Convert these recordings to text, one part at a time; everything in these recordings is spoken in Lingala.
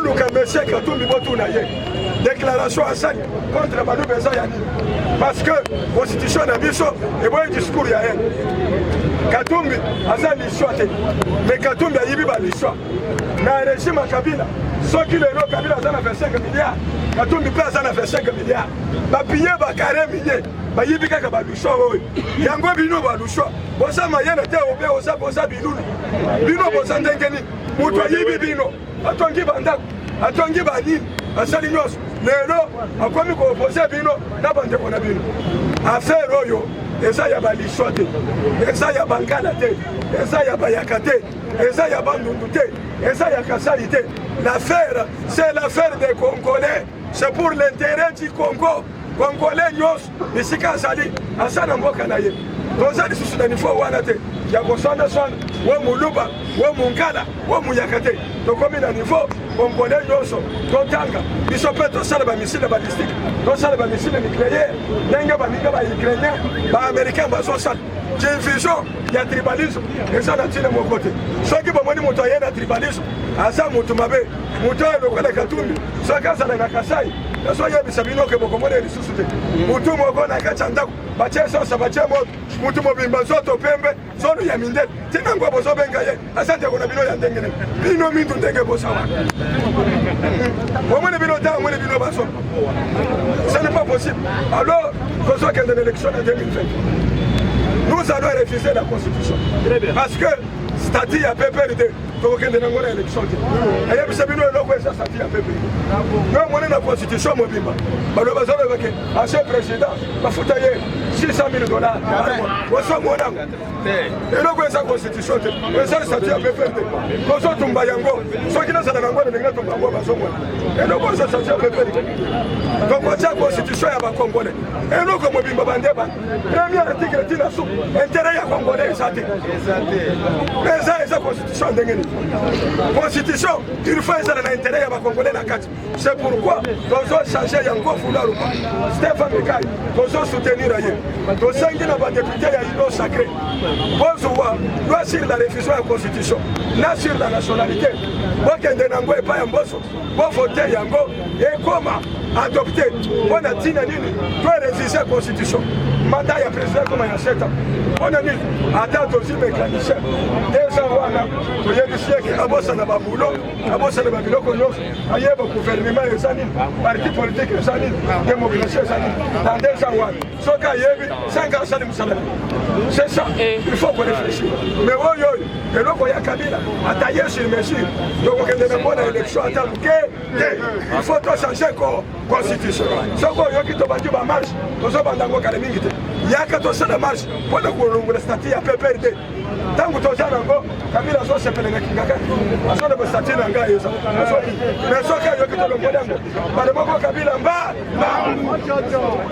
Luka Monsieur Katumbi Botunaye. Déclaration à 5 contre Manu Bezayani. Parce que la constitution n'a pas et bon discours il y a elle. Katumbi a ça l'histoire. Mais Katumbi a eu l'histoire. Dans le régime Kabila, ceux qui le lot Kabila a fait 5 milliards. Katumbi peut a fait 5 milliards. Ba piller ba carré millier. Ba yibika ka ba l'histoire. Yango bino ba l'histoire. Bosa mayele te obe osa bosa binunu. Bino bosa ndengeni. Muto yibi bino. Atongi bandako. Atongi banini. Asali nyos. Lelo akomi ko opposé bino na bande kona bino. Affaire oyo eza ya ba l'histoire te. Eza ya bangala te. Eza ya bayaka te. Eza ya bandundu te. Eza ya kasali te. L'affaire, c'est l'affaire des Congolais. C'est pour l'intérêt du Congo. Congolais nyos bisika asali asana mboka na ye. Toza lisusu na niveau wana te. Ya kosonda sona wo muluba wo mungala wo muyakate tokomi na niveau Congolais nyonso totanga biso pe tosala ba missile balistique tosala ba missile nucléaire ndenge baninga ba ukrainien ba américain bazosala division ya tribalisme eza na ntina moko te soki bomoni moto aye na tribalisme aza moto mabe moto oyo lokola Katumbi soki azala na Kasai nazoyebisa bino ke bokomona lisusu te motu moko na kati ya ndako batie sosa batie moto mutu mobimba nzoto pembe zonu ya mindele tina ngwa bozobenga ye asante kona bino ya ndenge ne bino mindu ndenge bosawa omone bino ta omone bino baso ce n'est pas possible alors tozokende na élection en 2020 nous allons refuser la constitution parce que statut ya PPRD tokokende nango na élection te ayebisa bino eloko eza statut ya PPRD yo omone na constitution mobimba baloba zolobake ancien président bafuta ye $600,000 osomona eloko eza constitution te eza statut ya PPRD tozotumba yango soki nazala nango ndenge tumba yango bazomona eloko eza statut ya PPRD tokotia constitution ya bacongolais eloko mobimba bandeba premier article tina su intérêt ya congolais eza te eza constitution ndenge nini constitution il faut ezala na intérêt ya bacongolais na kati c'est pourquoi tozochanger yango fularuka Stéphane Mikai tozosoutenir ye tosengi na badepute ya union sacré bozwa loi sur la révision ya constitution na sur la nationalité bokende nango epai ya mboso bovote yango ekoma adopté mpona ntina nini toerévise constitution mandat ya président koma ya 7 ans mpona nini ata tozwi mécanicien eza wana toyebisi eke abosana babulo abosana babiloko nyonso ayeba gouvernement eza nini parti politique eza nini démocratie eza nini na nde eza wana soki ayebi 5 ans asali mosala c'est ça il faut koréfléchir mais oyo eloko ya Kabila ata ye sur mesure tokokende na mpona élection ata moke te il faut tochanger constitution soki oyoki tobandi bamarche tozobanda yango kala mingi te yaka tosala marche mpona kolongola statut ya PPRD ntango toza nango Kabila azosepelenga kingaka azoloba statut na ngai eza mais soki ayoki tolongola yango baloboko Kabila mba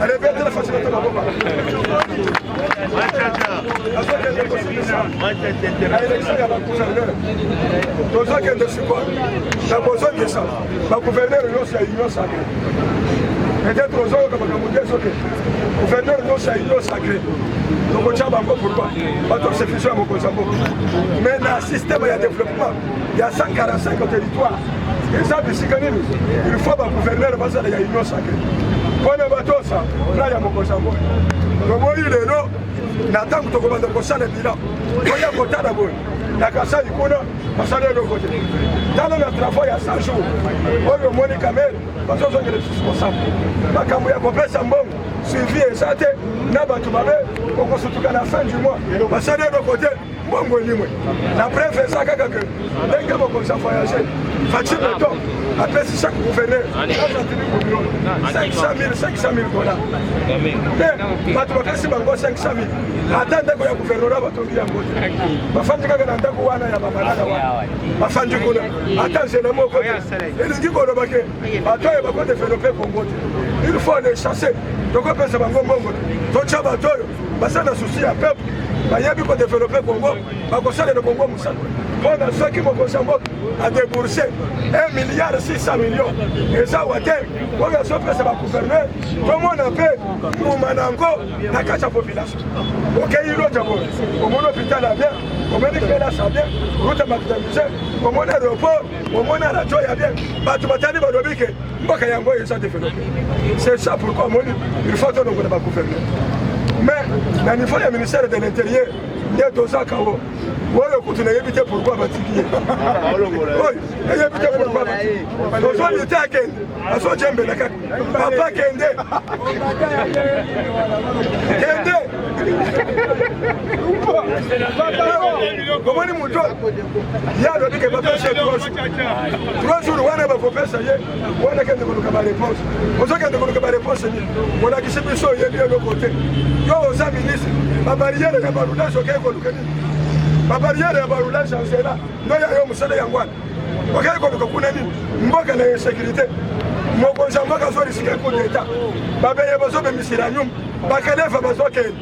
alebetela facilité maboko élection ya bagouverneur tozokende sikoyo na kozongisa bagouverneur nyonso ya union sacré peut-être ozoyoka makambo te soki gouverneur nyonso ya union sacré tokotia bango pourquoi bato sefiso ya mokonzi ya mboka mais na système ya développement ya 145 territoire eza bisika nini il faut bagouverneur bazala ya union sacré mpona batosa na ya mokonzi ya mboka toboyi lelo na ntango tokobanda kosala bilan toya kotala boye na Kasai kuna basala eloko te tala na travail ya 100 jours oyo omoni kamere bazozongela lisusu kosamba makambo ya kopesa mbongo suivi eza te na bato babe okosutuka na fin du mois basala eloko te mbongo elimwe na preuve eza kaka ke ndenge mokonzi avoyage Fatim Beton apesi chaque gouverneur 500,000 dollars mais bato bapesi bango 500,000 ata ndako ya gouvernorat batongi yango te bafandi kaka na ndako wana ya bamalada wana bafandi kuna ata nzela moko te elingi koloba ke bato oyo bakodevelope Congo te il faut les chasser tokopesa bango mbongo te totia bato oyo baza na susi ya peuple bayebi kodevelope Congo bakosalela Congo mosala mpona soki mokonzi ya mboka adebourse 1,6 milliard eza wa te oyo azopesa bagouverneur tomona mpe mbuma nango na kati ya population okei lota boye omona hôpital ya bien omoni kela ça bien route makitamisé omoni aéroport omoni radio ya bien bato batali balobi ke mboka yango eza développé. C'est ça pourquoi omoni il faut que nous gouverner. Mais na niveau ya ministère de l'Intérieur nde tozaka o oyo kutu nayebi te pourquoi batiki ye oyo nayebi te pourquoi batiki tozoli te akende azojembela kaka papa kende omoni moto ye alobi ke bapesa 3 jours wana bakopesa ye wana kende koluka bareponse ozokende koluka bareponse nini olakisi biso oyebi eloko te yo oza ministre babariere ya barulage okei koluka nini babariere ya barulage ya nzela noya yo mosala yango wana okei koluka kuna nini mboka na insécurité mokonzi ya mboka azorisike coup d'état babeye bazobemisila nyuma bakelefa bazokende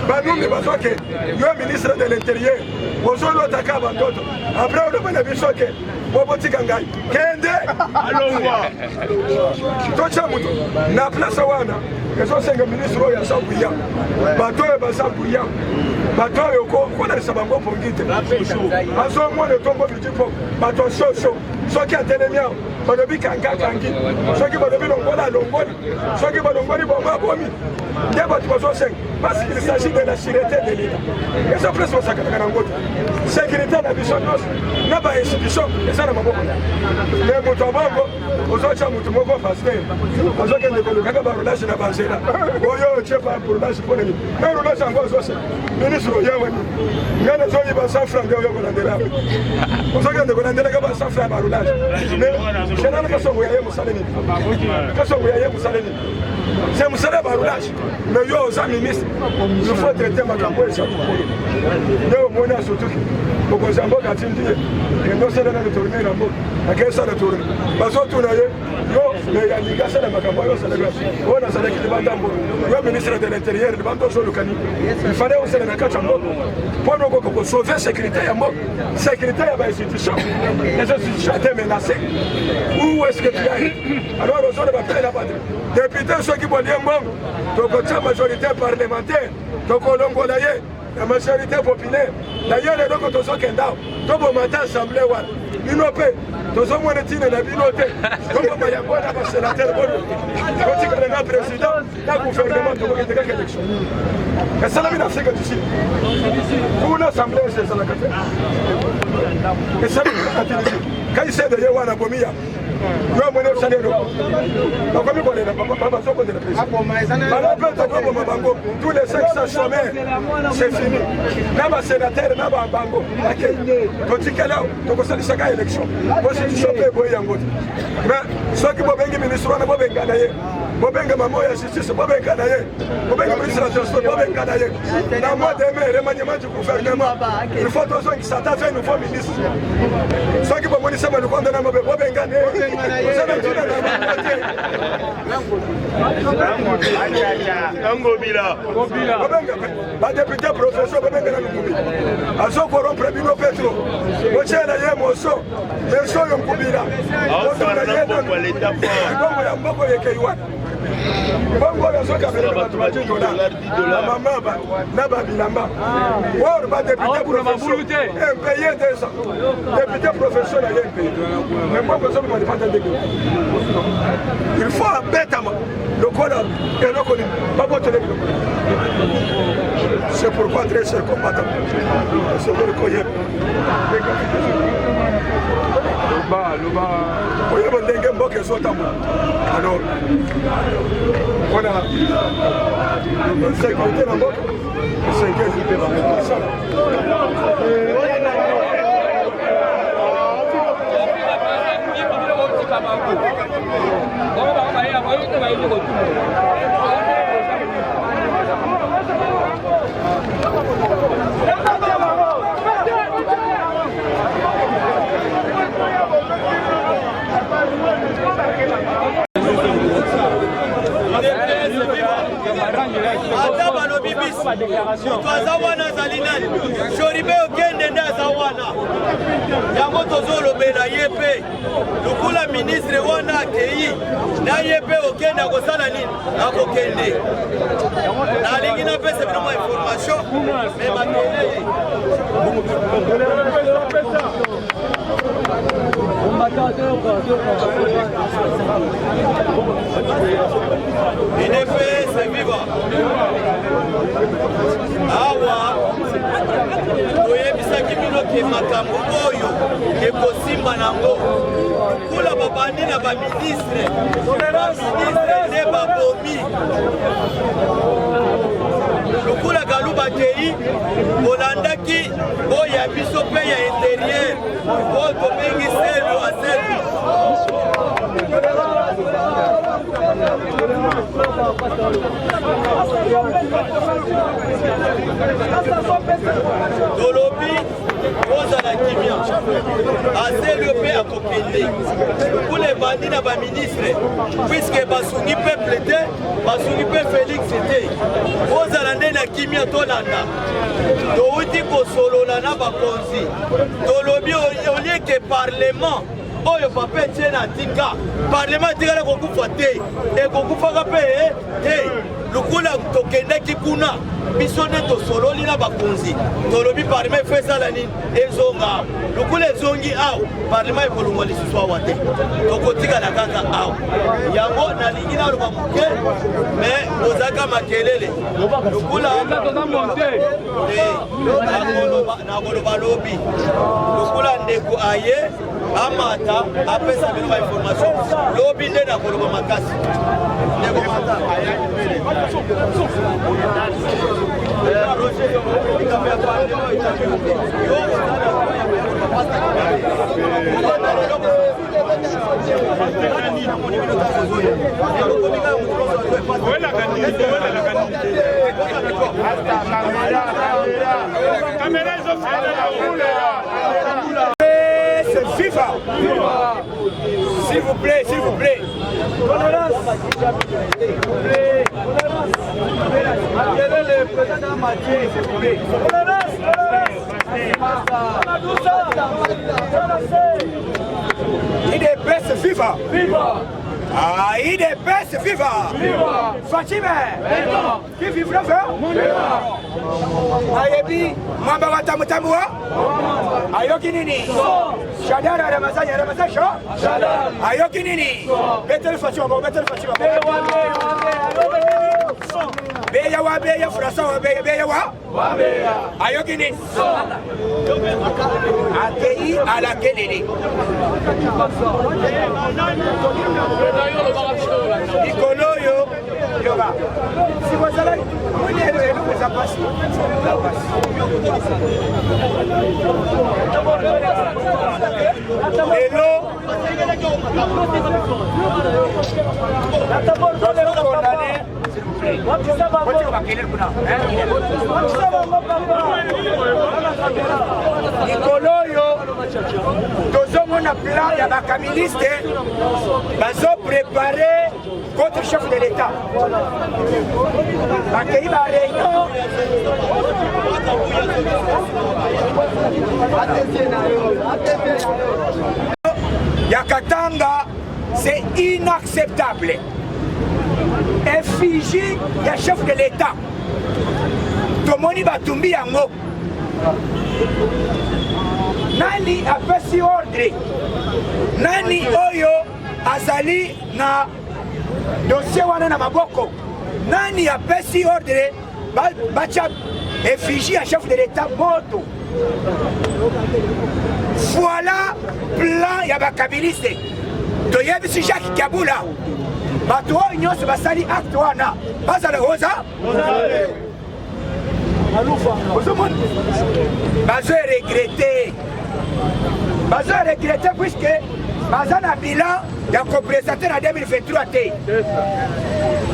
banumi bazokende yo ministre de l'intérieur ozolotaka bandoto après olobana biso ke bobotika ngai kende alongwa tocha mutu na place wana ezosenga ministre oyo aza bouillant bato oyo baza bouillant bato oyo kokolelisa bango pongi te azomona etongo bidi mpo bato soso soki atelemi awo balobi kangakangi soki balobi longola alongoli soki balongoli bongo abomi nde bato bazosenga parce qu'il s'agit de la sûreté de l'État eza place basakanaka nango te sécurité na biso nyonso na bainstitution eza na maboko me moto abongo ozotia motu moko paster azokende kolukaka barulage na banzela oyo otie pa barulage mpo nini me rulage yango ozose ministre oyawani ngai nazoyiba 100 franc nde oyo kolandela ozokende kolandelaka ba 100 franc ya barulage me genana kasongo yaye mosala nini kasongo yaye mosala nini c'est mosala barulage mais yo oza ministre il faut traiter makambo eza nde omoni asotuki mokonzi ya mboka atindi ye kende osala na retourne na mboka akesala tourne bazotuna ye yo meyalinga asala makambo oyo osalaka oyo nazalaki libanda mboka yo ministre de l'intérieur libanda ozolukani il fallait osala na kati ya mboka mpona okoka kosauve sécurité ya mboka sécurité ya bainstitution les institutions étaient menacées où est-ce que tu ailles alors ozoloba mpe na bato député soki bolie mbongo tokotia majorité parlementaire tokolongola ye la majorité populaire d'ailleurs eloko tozokenda toboma te assemblée wana bino mpe tozomona ntina na bino te toboma yango na basénateur bono totikala na président na gouvernement tokokende kaka élection esalami na afrika du sud kuna assemblée ezalaka te esalami kaka te kaisede ye wana bomiya yo mone osali eloko bakomi kolela bazokondela président balope tokoboma bango tous les 500 chômeurs c'est fini na basénateur na babango ake totikela tokosalisaka élection constitution mpe eboyi yango te mais soki bobengi ministre wana bobengana ye bobenga mamo ya justice bobengana ye bobenga ministre ya transport bobengana ye na mois de mai remaniement du gouvernement il faut tozongisa ata fe nouveau ministre soki bomonisa malukonde na mabe bobengana ye ozana ntina na te bobenga badepute professeur bobengana lukubila azokorompre bino petro botyela ye moso meso oyo nkubila ozona ye bongo ya mboko yekei wana bongo oyo azokabela bato badindola na mamaba na babilamba or badepute professeur impayé 2 ans député professeur aye impayé mais mbongo ezobima lifata ndenge il faut abetama lokola eloko nini babotele biloko c'est pourquoi très cher combattant sokoli koyeba oyeba ndenge mboka ezotambola alors mpona insécurité na mboka esengelite bamekoisala ata balobi biso moto aza wana azali nani joribe okende nde aza wana yango tozoloba na ye mpe lokola ministre wana akei na ye mpe okende akosala nini akokende nalingi napesa bino mwa information me makelele inefese viva awa toyebisaki bino ke makambo oyo ekosimba nango kula babandi na baministre nde babomi lokula galuba tei olandaki oyo ya biso mpe ya interieur oyo tobengi selu a selu tolobi ozala kimia aseli mpe akokende kula ebandi na baministre puiske basungi peuple te basungi mpe félix te ozala nde na kimia tolanda touti kosolola na bakonzi tolobi olieke parlement oyo papa etie na tika parlement etikala kokufa te ekokufaka mpe te lukula tokendaki kuna biso nde tosololi na bakonzi tolobi parlement efo esala nini ezonga lukula ezongi awa parlement ekolongwa lisusu awa te tokotikala kaka awa yango nalingi naloba moke me ozalaka makelele lukula nakoloba lobi lukula ndeko aye amata apesa bino bainformation lobi nde nakoloba makasi ndeko mata FIFA. S'il vous plaît, s'il vous plaît. Tolérance. S'il vous plaît. Quel est le président Mathieu, s'il vous plaît. Tolérance. IDPS FIFA. Ah, IDPS FIFA. Fatime. Qui vivra faire? Ayebi, Mamba Watamutamua. Ayoki nini? Shadara Ramazan Show? Ayoki nini? Betel Fatima. Beyawa, Beya Frasa, Beyawa? Ayoki nini? Akei à la Kennedy. Nicolo yo, yoga. Si vous allez, vous n'avez pas passé. Hello. Nicolo yo, tozomona plan ya bakamiliste bazo préparer contre chef de l'État. Bakei ba réunion. Yakatanga, c'est inacceptable. Effigie ya chef de l'État. Tomoni batumbi yango. Nani apesi ordre? Nani oyo azali na dossier wana na maboko? Nani apesi ordre bacha effigie ya chef de l'État moto? Voilà plan ya bakabiliste. Toyebisi Jacques Kabula. Bato oyo nyonso basali acte wana bazala koza bazo regrette puisque baza na bilan ya kopresente na 2023 te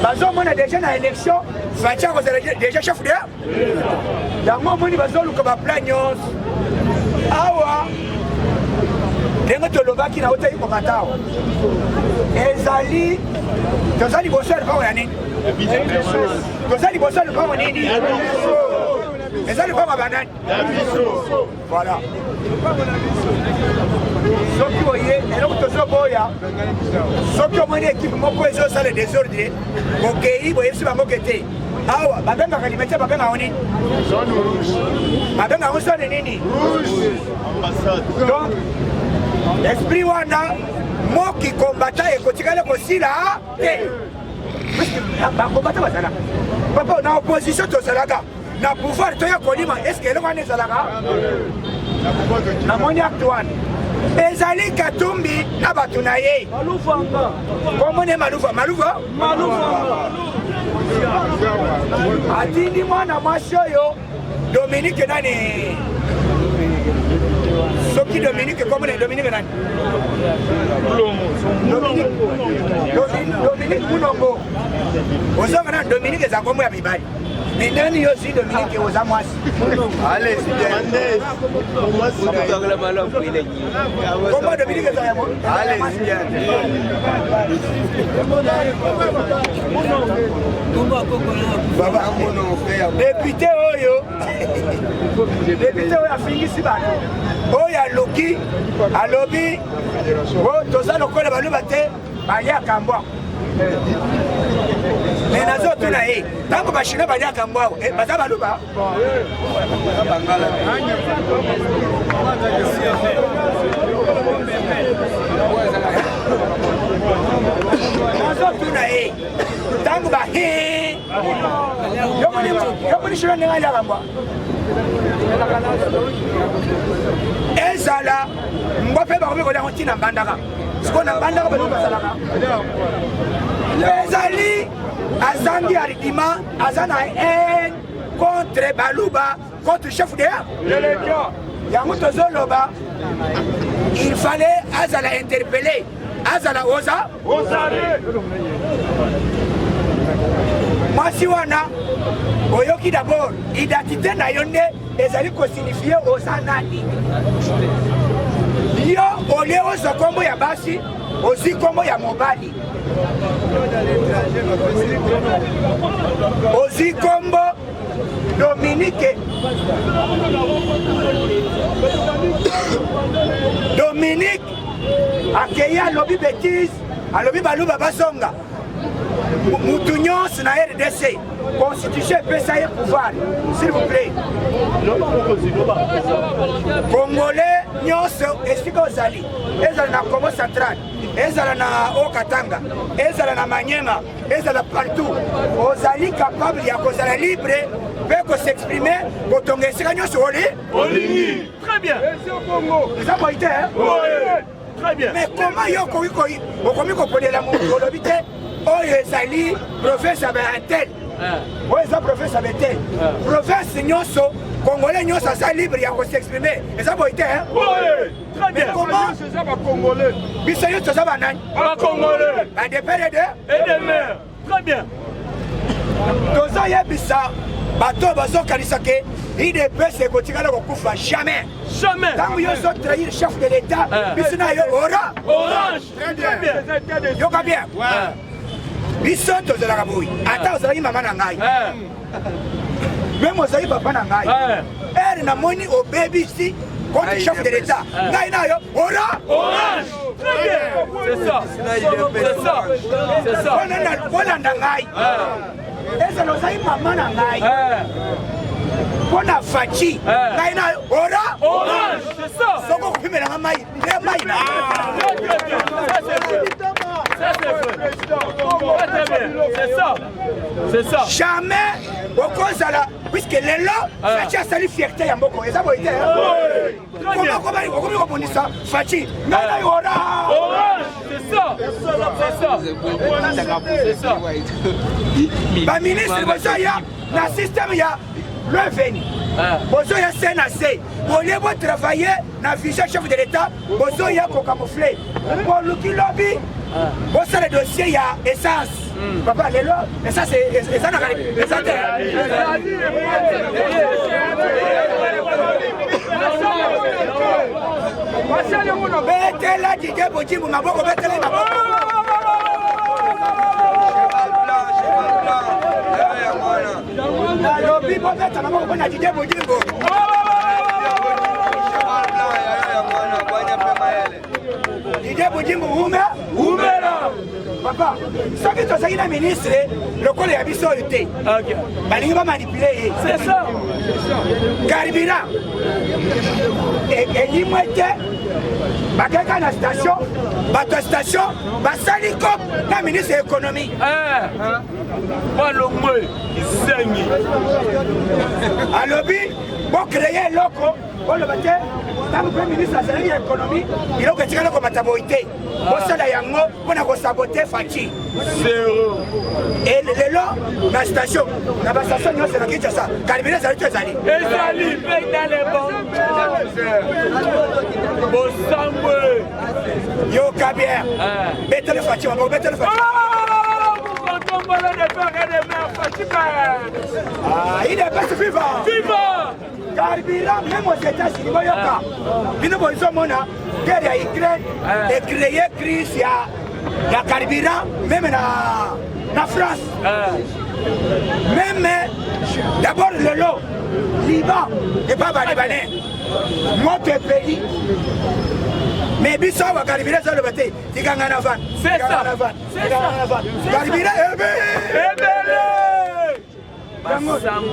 bazomona déjà na élection fatia kozala déjà chef de yango omoni bazoluka baplan nyonso awa ndenge tolobaki na otei komata awa ezali toza liboso ya lupango ya nini toza liboso ya lupango nini eza lupango ya banani voilà soki Oya. Soki omoni équipe moko ezosala désordre, okei boyebisi bango kete. Awa, babengaka limete babengaka nini? Babengaka sone nini? Donc, esprit wana moki combattant ekotikala kosila te. Bakombata bazala. Papa na opposition tozalaka. Na pouvoir toya kolima, est-ce que le wana ezalaka? Na moni actuane. Ezali Katumbi na batu na ye. Malufanga. Komone Malufa? Malufa? Malufanga. Atindi mwana mwasi oyo Dominique nani? Soki Dominique komone Dominique nani? Dominique Mulongo. Ozonga na Dominique ezakomo ya mibali. Nani yosi Dominique oza mwasi? Allez, c'est Comment Dominique est à moi? allez, député Oyo. Député Oyo a fini ici. Oyo a Loki, a lobby. Oh, tous ça, le col de Balubate, Balia Kamboa. Mais les autres, tant que Bachina Balia Kamboa, et Baza Baluba. Tangu ba he yoko ni shira ninga ya kambwa ezala mbope ba ko ko tina bandaka siko na bandaka ba salaka ezali azangi aridima azana un contre Baluba contre chef de l'élection yango tozoloba il fallait azala interpeller azala oza mwasi wana oyoki d'abord identité na yo nde ezali kosignifie oza nani yo olie ozwa kombo ya basi ozwi kombo ya mobali ozwi kombo Dominique akei alobi bêtise alobi Baluba basonga mutu nyonso na RDC constitution epesa ye pouvoir s'il vous plaît congolais nyonso esika ozali ezala na Congo central ezala na Okatanga ezala na Manyema ezala partout ozali capable ya kozala libre mpe s'exprimer kotonga esika nyonso olingi très bien eza boyi te très bien mais comment yo okomi kopolela moto olobi te oyo ezali province ya baintel oyo eza province ya betel province nyonso congolais nyonso aza libre ya kosexprime eza boyi te mais comment biso nyonso toza banani badepere très bien tozoyebisa bato bazokanisa ke IDPS ekotikala kokufa jamais ntango yo ozotrahir chef de l'état biso na yo orange yoka bien biso tozalaka boyi ata ozalaki mama na ngai meme ozali papa na ngai ere namoni obebisi contre chef de l'état ngai na yo orange bolanda ngai ezala ozali mama na ngai mpona faci ngai na yo orange soko kopimelanga mai nde mai na c'est ça jamais okozala puisque lelo faci asali fierté ya mboko eza boyi te okomi kobundisa faci ngai na yo orange c'est ça baministre bozoya na système ya revenu bozoya CNC bolie botravailler na vision chef de l'état bozoya kocamoufler boluki lobi bosala dossier ya essence papa lelo essence eza na eza te betela Didier Bojimbu maboko betela maboko nalobi bobeta maboko mpona Didier Bojimbu Didier Boudjimbo Oumela. Papa, ça que tu as dit la ministre, le col est habillé au thé. Il va manipuler. C'est ça. Carburant. Et il m'a dit, à la station, la station, la salicop, la ministre de l'économie. Pas le mot, il saigne. À lobby, pour créer loco, pour le matin, dans le premier ministre de l'économie, il a retiré le combatabilité. Pour ça, on a saboté Fachi. Zéro. Et le long, la station, la station, c'est la qui est ça. Carburant, ça a été Zali. Et Zali, paye dans les bons. Bon sang, Yo, Kabir. Mettez le Fachi, on va mettre le Fachi. Ah, il est pas vivant. Vivant. Carburant, même aux États-Unis, il y a guerre à Ukraine et créer crise, il y a carburant, même en France. Même d'abord le lot, Liban, et pas Libanais. Notre pays. Mais biso wa carburant sur le bâté, il gagne en avant. C'est ça. Carburant,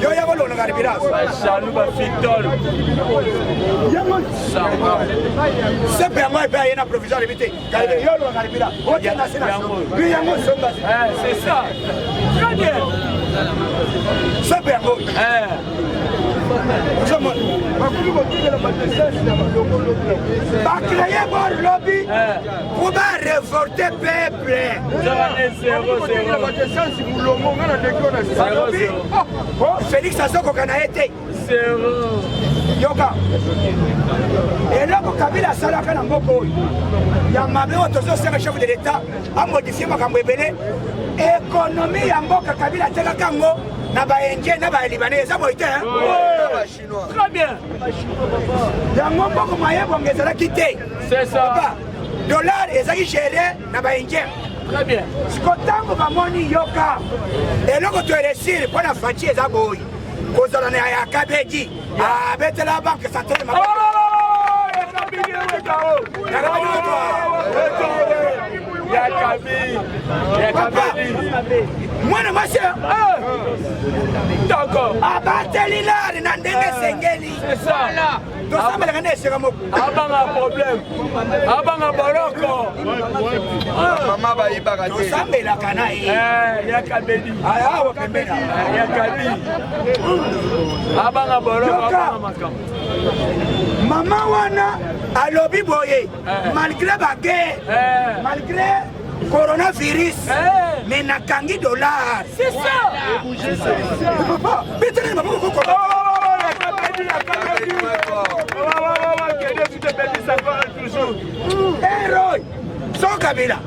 yo ya bolo na carburant. Jaloux ba fitol. C'est bien moi payer une provision limitée. Carburant yo lo carburant. O ya na sina. Lui ya mo somba. C'est ça. Très bien. C'est bien moi. Pas créer bon lobby pour révolter peuple. Félix Azoko a été. Yoka. Et là, pour Kabila Salaka Namboko, il y a ma mère autorisée chef de l'État à modifier ma cambébélé. Économie Yamboka Kabila Telakango. Naba Indien, Naba Libanais, ça va être chinois. Très bien. Il y a un moment où il y a quitté. C'est ça. Dollar, ils ont géré Naba Indien. Très bien. Ce qu'on a moni yoka. Et là, quand tu es réussi, pour la fatigue, ça va être. Quand on est à Kabedi, à Bête la banque, ça te demande. Moi, je suis d'accord. Abattelilari na ndenge sengeli. C'est ça. Donc ça me rend seramo. Abanga problème. Abanga boloko. Mama ba ibaka te. Ça me la kana ya kabedi. Ah wa pembena. Ya kabi. Abanga boloko abanga makam. Mama wana alobi boye. Malgré baguette. Malgré coronavirus, mais n'a qu'un dollar. C'est ça. Papa, mettez-le, maman, héros, sans Kabila.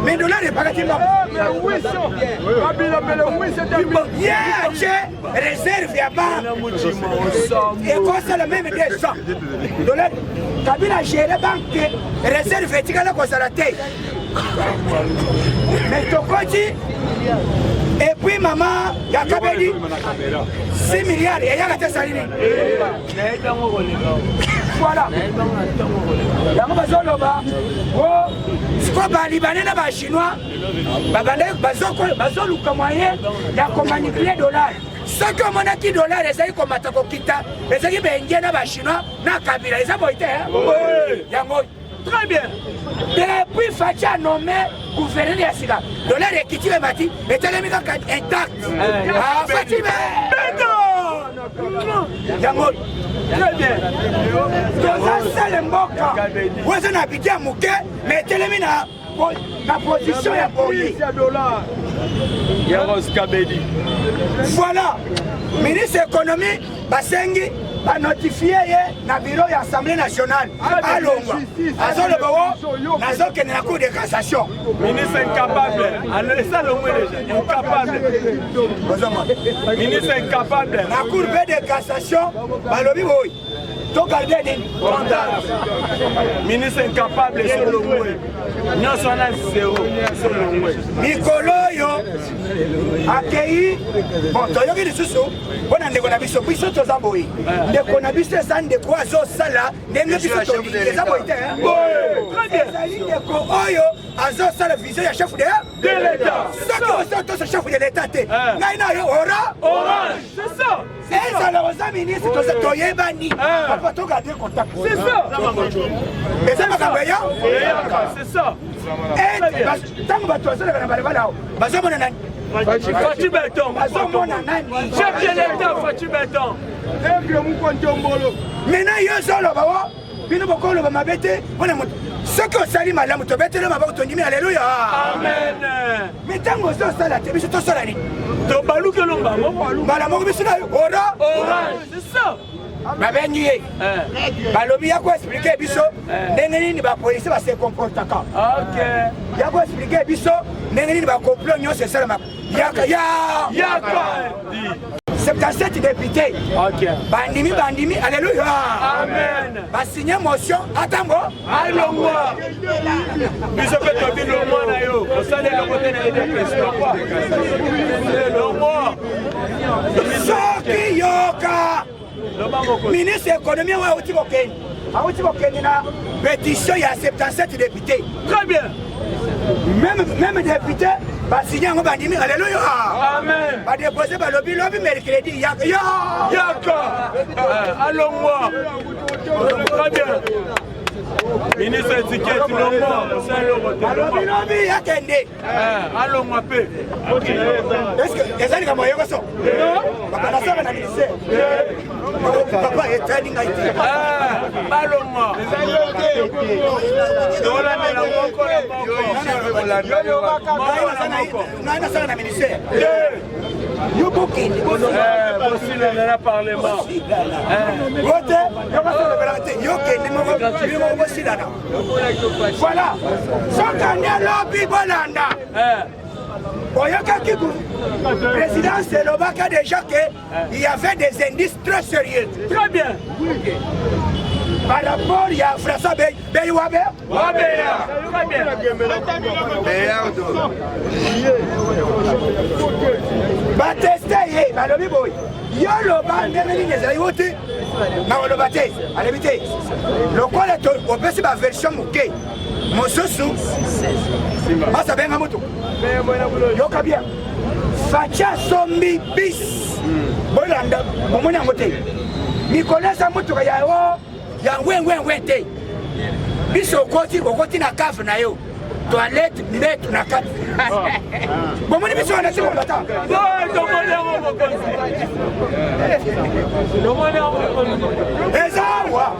Mais dollar n'est pas là. Mais oui, c'est réserve à bas. Et quoi, c'est le même des 100 dollars. Kabila gère la banque, réserve et tigala quoi ça la tête. Mais Tokoti, et puis maman, il y a Kabedi, 6 milliards, et il y a la tête saline. Voilà. Il y a un bazoloba. Oh, c'est quoi, les Libanais, les Chinois, bazoluka moyen, il y a comme manipuler dollars. Ce que mon acquis dollar, les aïeux comme Atakokita, les aïeux bengiens, les Chinois, na Kabila, les aboïtés, hein? Oui. Très bien. Depuis Fachi a nommé gouverneur de Sida. Dollar est quitté le bâti, et tellement intact. Ah, Fachi, Yangoy. Très bien. Donc ça, c'est le moka. Vous êtes habité à Mouké, mais tellement la position est boyée. Yaros Kabedi. Voilà. Ministre de l'économie, Basengi, va notifier dans le bureau de l'Assemblée nationale. À Longwa. À Zolobo, à Zoké, dans la Cour de cassation. Ministre incapable. Alors, ça, le mot est incapable. Ministre incapable. La Cour de cassation, Balobi, oui. Tout garder des ministre incapable sur le mot. Nous sommes à zéro sur le mot. Nicoloyo accueilli. Bon, tu as dit ceci. On a des conabistes, puis c'est aux abois. Des conabistes, c'est des croisos, ça là. Des conabistes, c'est aux abois. Très bien. ezali ndeko oyo azosala vision ya chef de l'État. Soki ozotosa chef de l'État te ngai na yo orange. C'est ça. ezala oza ministre toyebani papa togarde contact. C'est ça. eza makambo eya. C'est ça. ntango bato bazoleka na balabala awo bazomona nani? Fatou Benton. bazomona nani? Chef de l'État Fatou Benton. Maintenant yo zoloba wa bino bokoloba mabe te mpona moto soki osali malamu tobetele maboko tondimi alleluya amen. Me ntango ozosala te biso tosala nini? tobalukelo mbala moko biso na yo orange. C'est ça. babengi ye balobi ya koexplike biso ndenge nini bapolisi base comportaka, ya koexplike biso ndenge nini bakomplot nyonso esalamaka yaka 77 députés. Bandimi, alléluia. Amen. Basigné motion, attends, allongwa. Nous avons fait le mois na yo. Au sein de la côté de Soki yoka. Ministre de l'économie wa oti bokeni. Oti bokeni na pétition ya 77 députés. Très bien. Même député basigné ngo bandimi alléluia amen ba déposer ba lobby mercredi yaka allons-moi très bien ministre étiquette longwa lobby yakende allons-moi peu est-ce que ezali kama yoko so papa na saka na lycée papa est training IT allons-moi dola mela moko nana saka na ministère yo bokini bosila na parlement vote yo ka sala belate yo kende moko bosila na voilà sokanya lobby bolanda oyokaki président selobaka déjà qu'il y avait des indices très sérieux. Très bien. Par rapport à François Beyowabe. Très bien. Bateste ye, balobi boy. Yo loba ndemeli nezali wote. Na olobate, alebite. Lokola to opesi ba version muke. Mosusu. Asa benga moto. Yoka bien. Facha sombi bis. Bolanda, bomoni yango te. Mikolesa motuka ya yo ya ngwe te. Biso okoti na cave na yo. Toilette net na kati. Bomoni biso wana siko bata. Domoni yango mokonzi. Domoni yango mokonzi. Ezawa.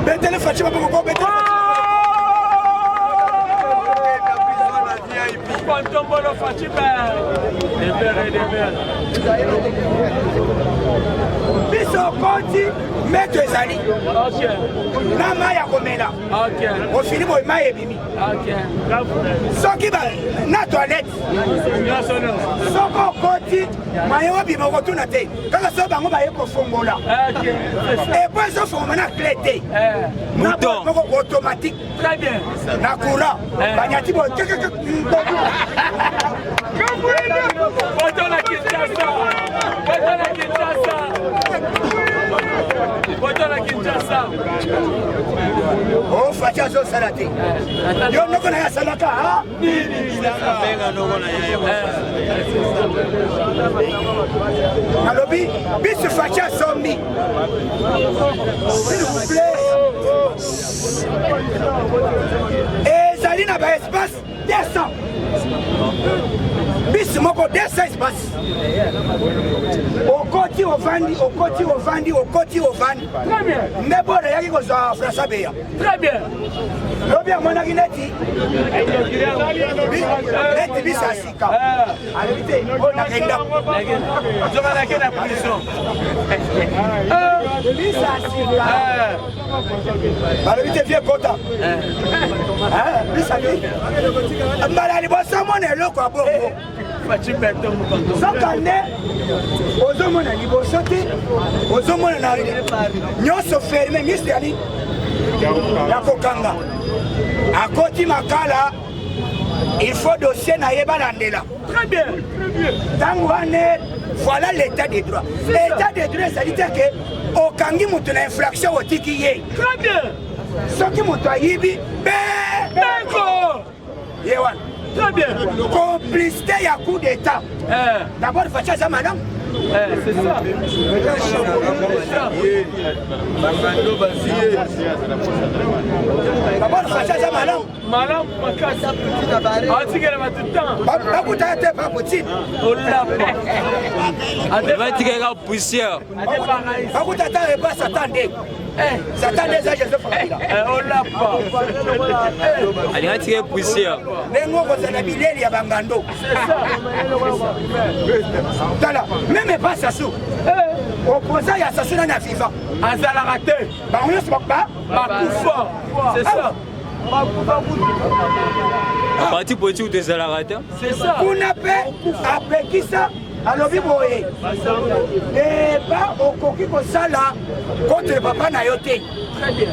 Betele fachi maboko betele. Tombolo Fatima biso koti meto ezali na mai ya komela ofili boye mai ebimi soki na toilette soko koti mai obima okotuna te kaka so bango baye kofongola epo ezofongola na clé te moko automatique na courant banyati boye oh, Fatia zo salate. Yo noko na ya salaka ha? Alobi, bisu Fatia sombi. S'il vous plaît. Et Zalina ba espace 200. Bisu moko 200 espace. Okoti ovandi. Très bien. Ndebora yaki ko za François Beya. Très bien. Lobi amona kineti. Neti bisasika. Alibite ona kenda. Zoka na kenda prison. Bisasika. Alibite vie kota. Bisaki. Mbala liboso mona eloko abongo. Sokane ozomona liboso te ozomona na nyonso ferme misteri ya kokanga akoti makala il faut dossier na yeba landela. Très bien. Tango ane voilà l'état des droits. L'état des droits ça dit que okangi moto na infraction otiki ye. Très bien. Soki moto ayibi Beko. Yewan. Très bien. Complicité ya coup d'état. D'abord Facha za madame. C'est ça. D'abord Facha za madame. Madame Makasi. Atikele matutan. Bakuta te pas petit. Olapa. Atikele poussière. Bakuta ta pas s'attendre. Satan déjà Joseph Kabila. Olapa. Allez atikele poussière. Nengo kozana bileli ya bangando. Tala, même pas Sassou. Opposant ya Sassou na FIFA. Azala raté. Ba on se pas. Bakoufa. C'est ça. Parti politique de Zalarater. C'est ça. Kuna pe apekisa alobi boye. Débat okoki kosala contre papa na yo te. Très bien.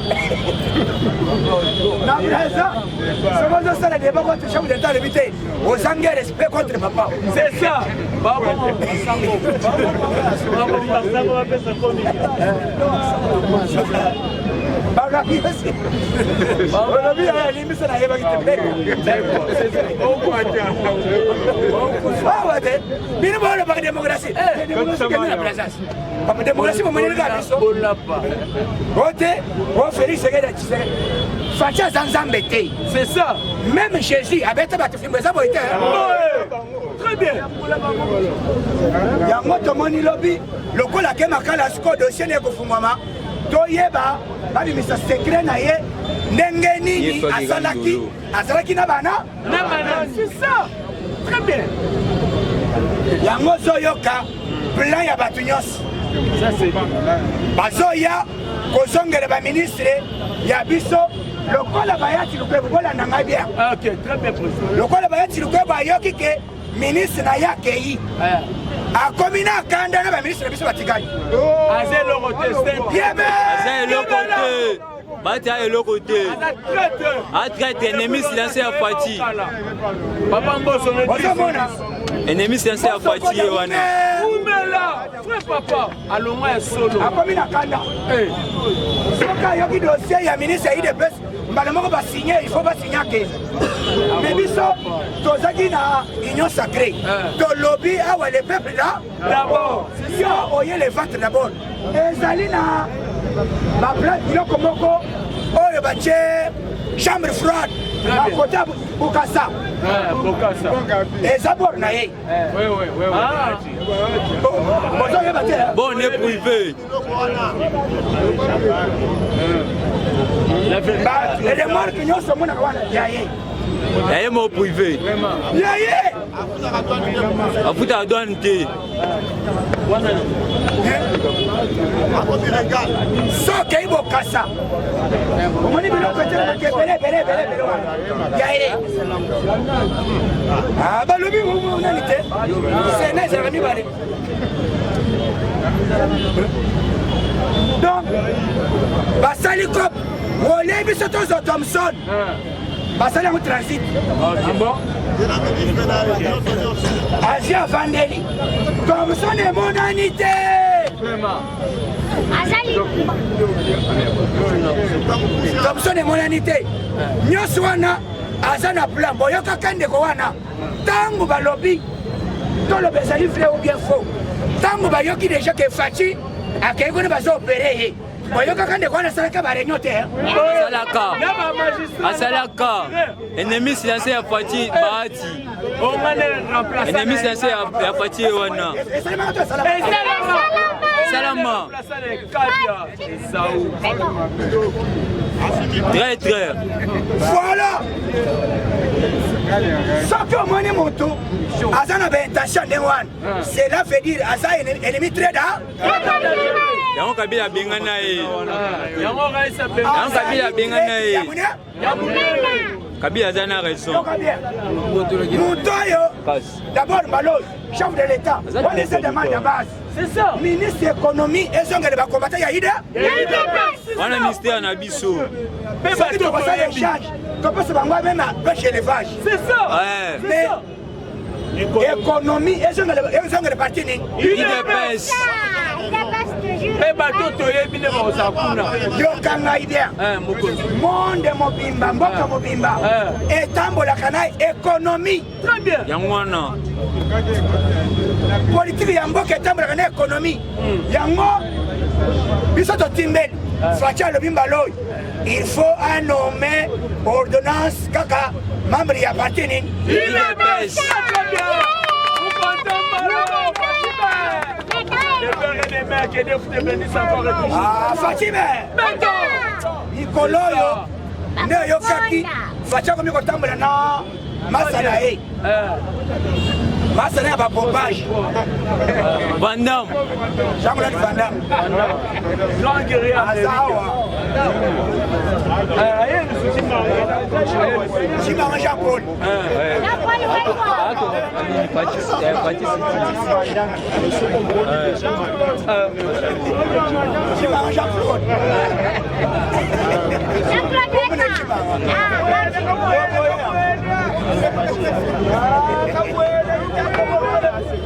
Na ça. Secondo ça le débat contre chef d'État le vite. Aux anglais respect contre papa. C'est ça. C'est ça. Même Jésus avait été battu. Très bien. Yango tomoni lobi lokola ke makala siko dossier ne kofungwama toyeba babimisa secret na ye ndenge nini azalaki na bana c'est ça. Très bien. yango zoyoka plan ya bato nyonso bazoya kozongela baministre ya biso lokola bayati lukwebu bolanda ngai bien. Ok, très bien. Lokola bayati lukwebu ayoki ke ministre na ye akei akomi na kanda na baministre biso batikali aza eloko te aza eloko te bati a eloko te atraite ennemi silencé ya Fati papa mboso ozomona ennemi silencé ya Fati ye wana umela frère papa alonga ya solo akomi na kanda soka ayoki dossier ya ministre ya IDPS mbala moko basigné il faut basigné ke mais biso tozaki na union sacrée tolobi awa le peuple là d'abord yo oye le ventre d'abord ezali na baplan biloko moko oyo batie chambre froide na côté Bokassa eza bor na ye bozoyeba te bon on est privé remarque nyonso omonaka wana ya ye yaye mo privé ya ye afuta adwane te soki oyi Bokassa omoni biloko etelemaki ebele ya ye balobi nani te sena ezalaka mibale donc basali cop olei biso tozwa Thomson basali yango transit asia avandeli Thomson emonani te Thomson emonani te nyonso wana aza na plan boyokaka ndeko wana ntango balobi toloba ezali vrai ou bien faux ntango bayoki deja ke Fati akei kuna bazoopere ye boyokaka ndeko wana asalaka bareunion te asalaka ennemi silencé ya Fati Bahati ennemi silencé ya Fati ye wana salama très très voilà soki omoni moto aza na baintention ndenge wana cela veut dire aza ennemi trader yango Kabila abengana ye yango Kabila abengana ye Kabila aza na raison moto oyo d'abord Mbalo chef de l'état wana eza demande ya base c'est ça ministre économie ezongela bakombata ya ida wana ministère na biso soki tokosala échange topesa bango meme pêche élevage c'est ça mais économie ezongela parti nini IDPS yokanga bien monde mobimba mboka mobimba etambolaka na économie politique ya mboka etambolaka na économie yango biso totimbeli Fachi alobimba loyo il faut un nommé ordonnance kaka membre ya parti nini Fatime Nikoloyo ne yokaki Fachi akomi kotambola na masa na ye masa na ya bapompage Vandam Jean-Claude Vandam Azawa Chimama Jean-Paul Chimama Jean-Paul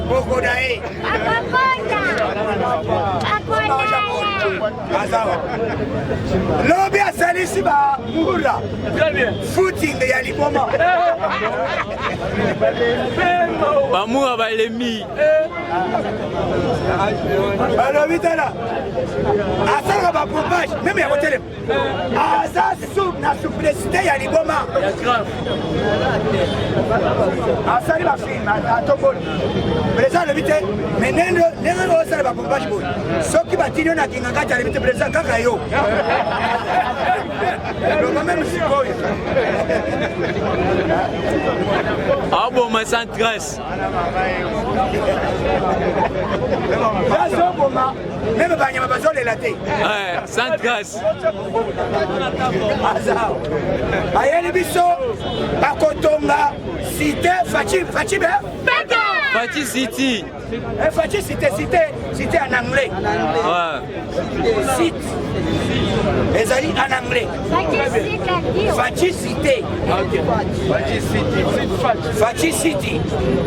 Bogodae Lobi asalisi ba mura footing ya liboma Bamura balemi Alobi tala asala ba pompage même ya hotel asa sub na suprécité ya liboma asali ba film atobol président lobi te mais nendo osala ba pompage boy soki batino na kinganga ta lobi te président kaka yo le même sikoyo bon ma sans grâce même banyama bazolela te sans grâce ayeli biso bakotonga cité Fachi be Fachi City Fachi cité en anglais site ezali en anglais Fachi cité Fachi City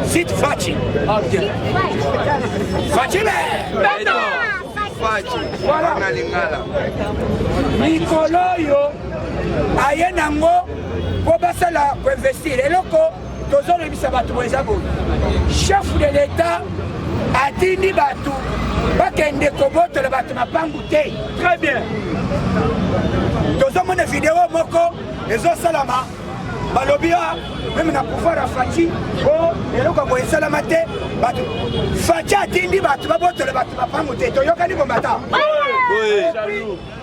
site Fachi Fachi be voilà mikolo oyo aye nango po basala koinvestir eloko tozolobisa bato boeza boye chef de l'état atindi bato bakende kobotola bato mapangu te très bien tozomona video moko ezosalama balobi meme na pouvoir ya Fachi eloko boye esalama te bato Fachi atindi bato babotola bato mapangu te toyokani kombata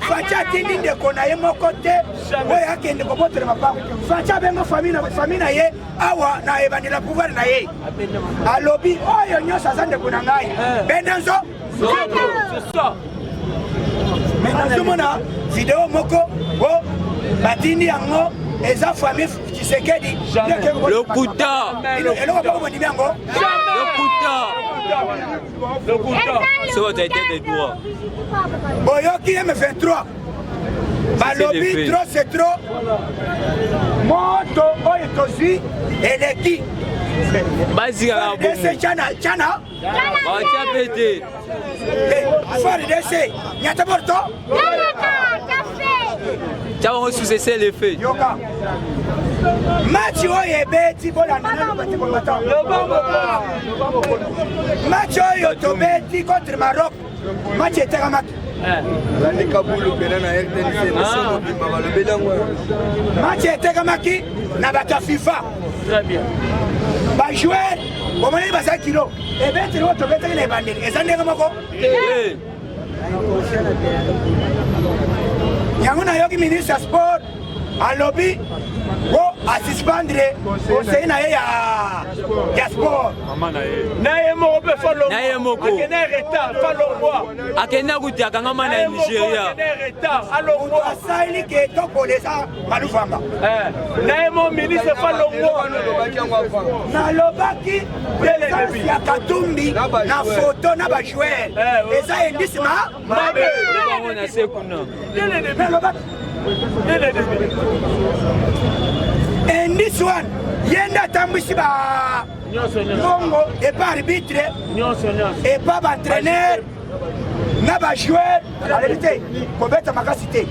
Fachi atindi ndeko na ye moko te oyo akende kobotola mapangu Fachi abenga famille na ye awa na ebandela pouvoir na ye alobi oyo nyonso aza ndeko na ngai bendenzo nazomona video moko batindi yango eza famille Tshisekedi le Kouta eloko poko mondimi yango le Kouta c'est votre tête de droit boyoki M23 balobi trop c'est trop moto oyo tozwi eleki chana pété FARDC nyata porto on sous les faits match oyo ebeti match oyo tobeti contre Maroc match etekamaki match etekamaki na bato ya FIFA bajoueur omoni baza kilo ebeteli oyo tobetaki na ebandeli eza ndenge moko yango nayoki ministre ya sport alobi asispandre conseil na ye ya sport naye moko mpe naye moko akende akuti akangama na Nigeria asali ke tokolesa malufanga naye mo ministre falongo nalobaki presence ya Katumbi na foto na bajoueur eza indice mabe na sekuna indice one yenda tambwisi ba bongo epa arbitre epa baentraîneur na bajoueur alebi te kobeta makasi te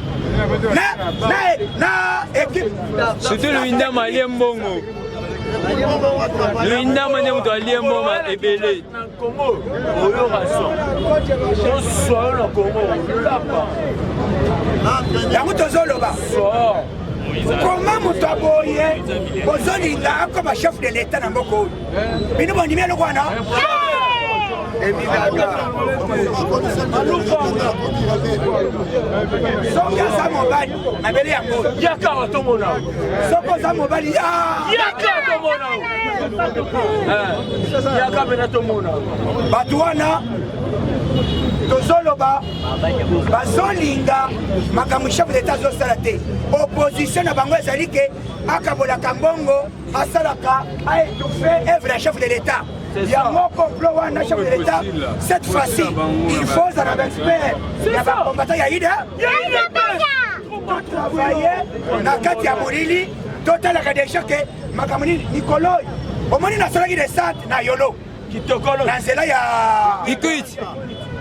na équipe surtout Luindama alie mbongo Luindama nde moto alie mbongo ebele yango tozoloba comment moto aboye bozolinga akoma chef de l'état na mboka oyo bino bondimi eloko wana soki aza mobali mabele yango soki oza mobali bato wana tozoloba bazolinga makambo chef d'état azosala te opposition na bango ezali ke akabolaka mbongo asalaka aétouffe œuvre ya chef de l'état yango complot wana chef de l'état cette fois-ci il faut azala baexpert ya bakombata ya ida totravaille na kati ya molili totalaka deja ke makambo nini nikolo omoni nasalaki descente na yolo na nzela ya Kikwit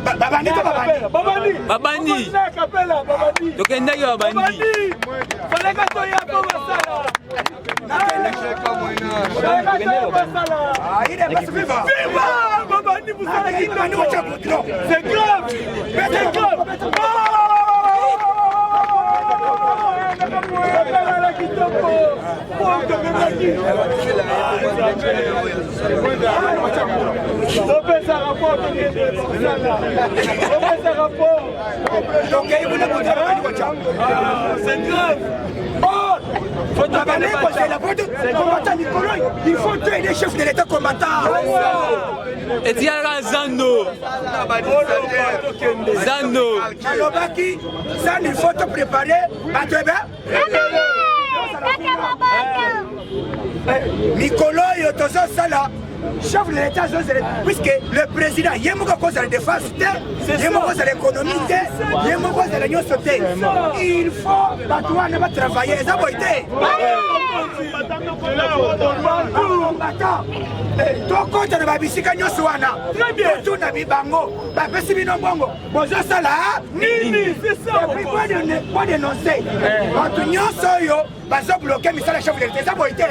babandi to babandi tokendaki babandi c'est grave. Il faut tuer les chefs de l'État combattants. Et tu as Zando. Malobaki, ça il faut te préparer à te Mikolo Yotozo Sala, chef de l'État, puisque le président, il y a beaucoup de choses à la défense, il y a beaucoup de choses à l'économie, il y a beaucoup de choses à l'union sauter. Il faut travailler, ça va être. Toko na babisika nyonso wana totuna bibango bapesi bino mbongo bozosala nini po dénoncer bato nyonso oyo bazobloke misala chef de l'État eza boye te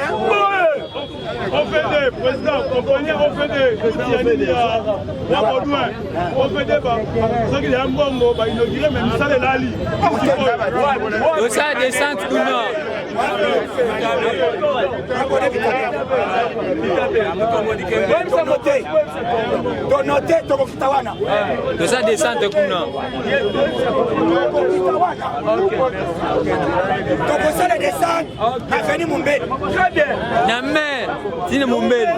OPD, président, compagnie OPD, soki ya mbongo bainogire me misala elali osala descente kuna tonote tokokita wana tosala descente kuna tokosala descente aveni Mumbele na mer tine Mumbele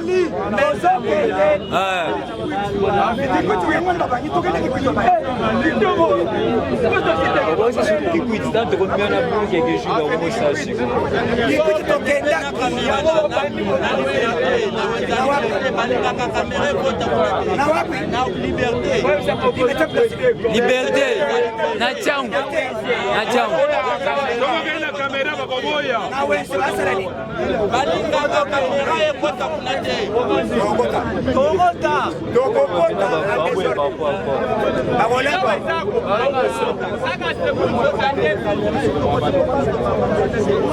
liberté na changu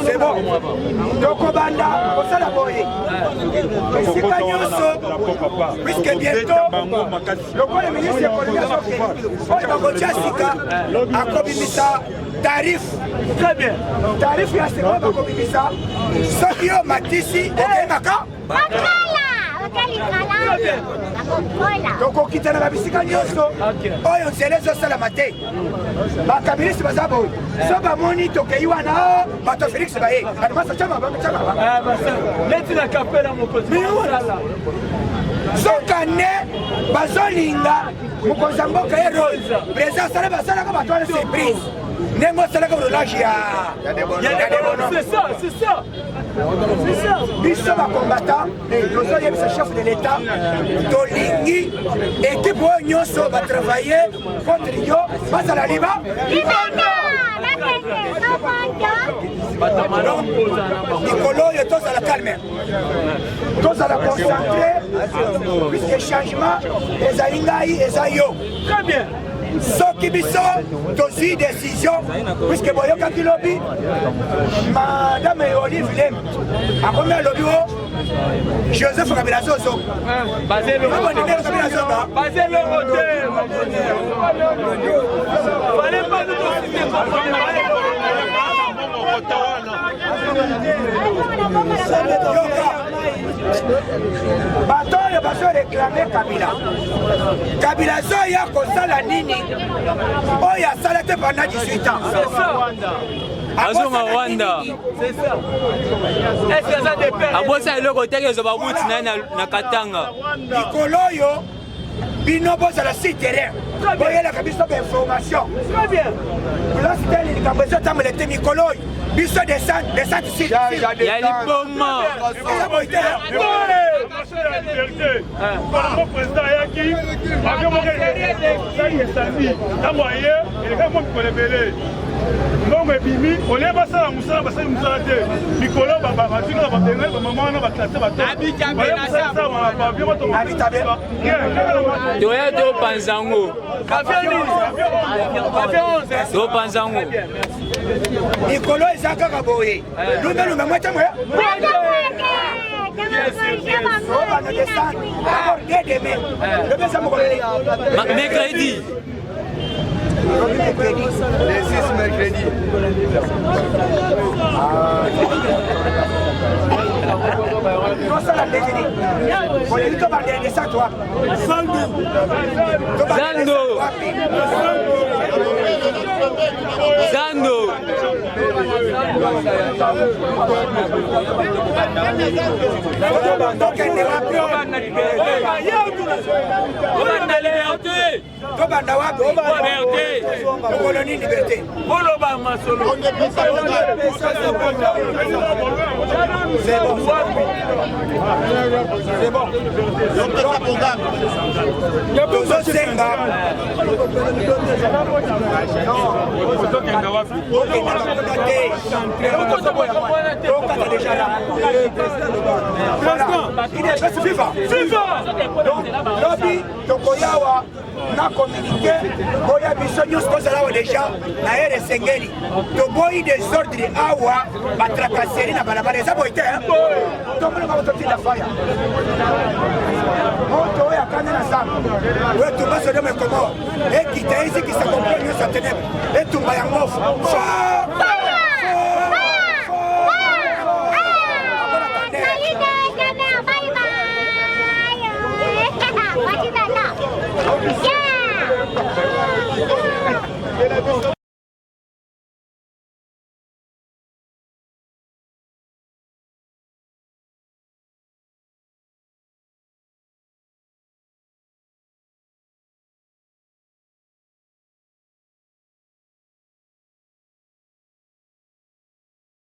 c'est bon. Tokobanda, osala boye. Esika nyonso, puisque bientôt, le ministre de l'économie akobimisa tarif. Très bien. Tarif ya sekola bakobimisa. Soki yo matisi okendaka tokokitana na bisika nyonso oyo nzela ezosalama te bakabilisi baza boye so bamoni tokei wana bato félix baye sokane bazolinga mokonzi ya mboka ye rose président asala basalaka bato wana surprise ndenge osalaka rolage ya biso bakombata tozoyebisa chef de l'état tolingi équipe oyo nyonso batravaille contre yo bazala liba likolo oyo tozala calme tozala concentré puisque changement ezali ngai eza yo soki biso tozwi décision puisque boyokaki lobi madame Olive Lem akomi alobi o Joseph Kabila zozo bato oyo bazoreklame Kabila zoya kosala nini oyo asala te pendant 18 ans azonga Rwanda abosa eloko teke ezoba buti naye na Katanga likolo oyo bino bozala si terrain boyelaka biso bainformation place tele likambo ezotambola te mikolo oyo biso descente site ya liboma président ayaki akemokaesandi ntango aye eleka mo mikolo ebele ndongo ebimi olie basala mosala basali mosala te mikolo batinga babengai bamama wana baklase toya topanzango mikolo eza kaka boye lumelume mwete mwe mercredi Le 6 mercredi. Zando. C'est bon. na communiqué oya biso nyonso tozala awa deja na ere esengeli toboyi desordre awa batrakaseri na balabala eza boye te tomonaka bototinda faya moto oyo akande na zamba oyo etumba sodome komo ekita ezikisa komplo nyonso ya tenebre etumba yango fa